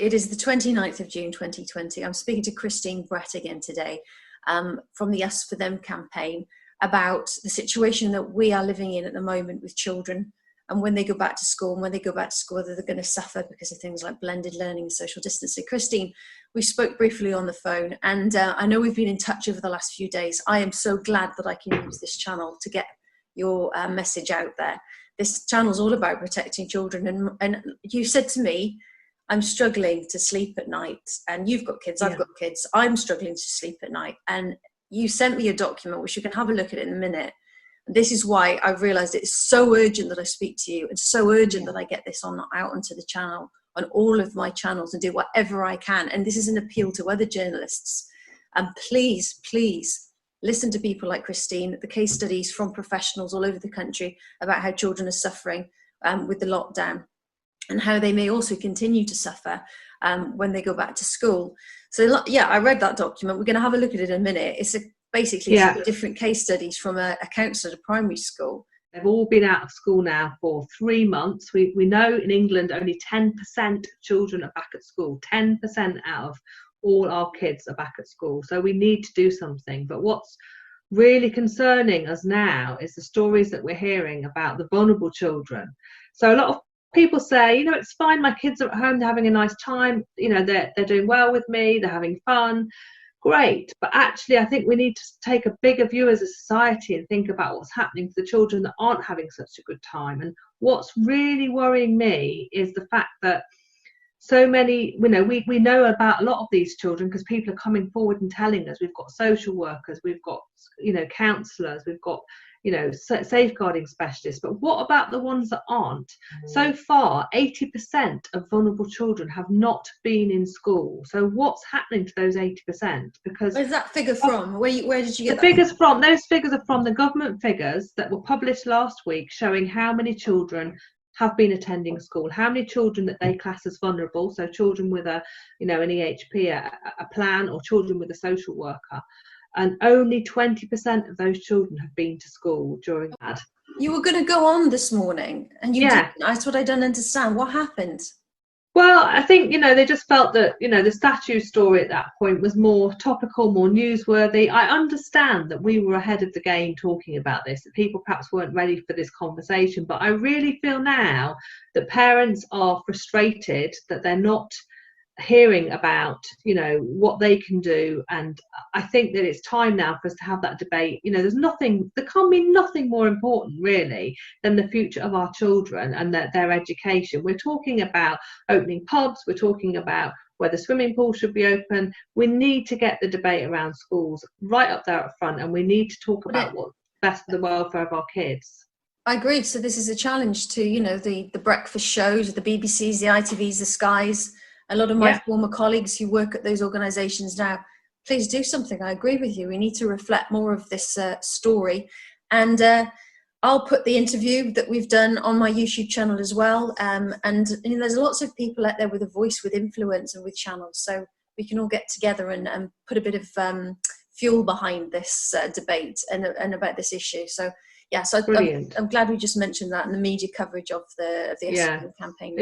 it is the 29th of June 2020. I'm speaking to Christine Brett again today from the UsForThem campaign about the situation that we are living in at the moment with children, and when they go back to school, whether they're going to suffer because of things like blended learning and social distancing. Christine, we spoke briefly on the phone, and I know we've been in touch over the last few days. I am so glad that I can use this channel to get your message out there. This channel is all about protecting children, and you said to me, I'm struggling to sleep at night, and you've got kids, I've got kids, I'm struggling to sleep at night, and you sent me a document which you can have a look at in a minute. This is why I've realised it's so urgent that I speak to you, and so urgent that I get this out onto the channel, on all of my channels, and do whatever I can. And this is an appeal to other journalists. And please, please listen to people like Christine, the case studies from professionals all over the country about how children are suffering with the lockdown, and how they may also continue to suffer when they go back to school. So yeah, I read that document. We're going to have a look at it in a minute. It's basically different case studies from a counsellor at a primary school. They've all been out of school now for 3 months. We know in England only 10% of children are back at school. 10% out of all our kids are back at school. So we need to do something. But what's really concerning us now is the stories that we're hearing about the vulnerable children. So a lot of people say, you know, it's fine, my kids are at home, they're having a nice time, you know, they're doing well with me, they're having fun. Great, but actually I think we need to take a bigger view as a society and think about what's happening to the children that aren't having such a good time. And what's really worrying me is the fact that so many, you know, we know about a lot of these children because people are coming forward and telling us. We've got social workers, we've got, you know, counsellors, we've got, you know, safeguarding specialists. But what about the ones that aren't? So far, 80% of vulnerable children have not been in school. So what's happening to those 80%? Because where's that figure from? Where did you get the figures from? Those figures are from the government figures that were published last week, showing how many children have been attending school, how many children that they class as vulnerable, so children with a, you know, an EHP, a plan, or children with a social worker. And only 20% of those children have been to school during that. You were going to go on this morning, and you didn't. That's what I don't understand. What happened? Well, I think, you know, they just felt that, you know, the statue story at that point was more topical, more newsworthy. I understand that we were ahead of the game talking about this, that people perhaps weren't ready for this conversation. But I really feel now that parents are frustrated that they're not hearing about, you know, what they can do. And I think that it's time now for us to have that debate. You know, there can't be nothing more important really than the future of our children and their education. We're talking about opening pubs, we're talking about whether swimming pools should be open. We need to get the debate around schools right up there up front, and we need to talk about what's best for the welfare of our kids. I agree. So this is a challenge to, you know, the breakfast shows, the BBCs, the ITVs, the Skies, a lot of my former colleagues who work at those organisations now. Please do something. I agree with you. We need to reflect more of this story. And I'll put the interview that we've done on my YouTube channel as well. And you know, there's lots of people out there with a voice, with influence, and with channels. So we can all get together and put a bit of fuel behind this debate and about this issue. So yeah, so I'm glad we just mentioned that in the media coverage of the campaign.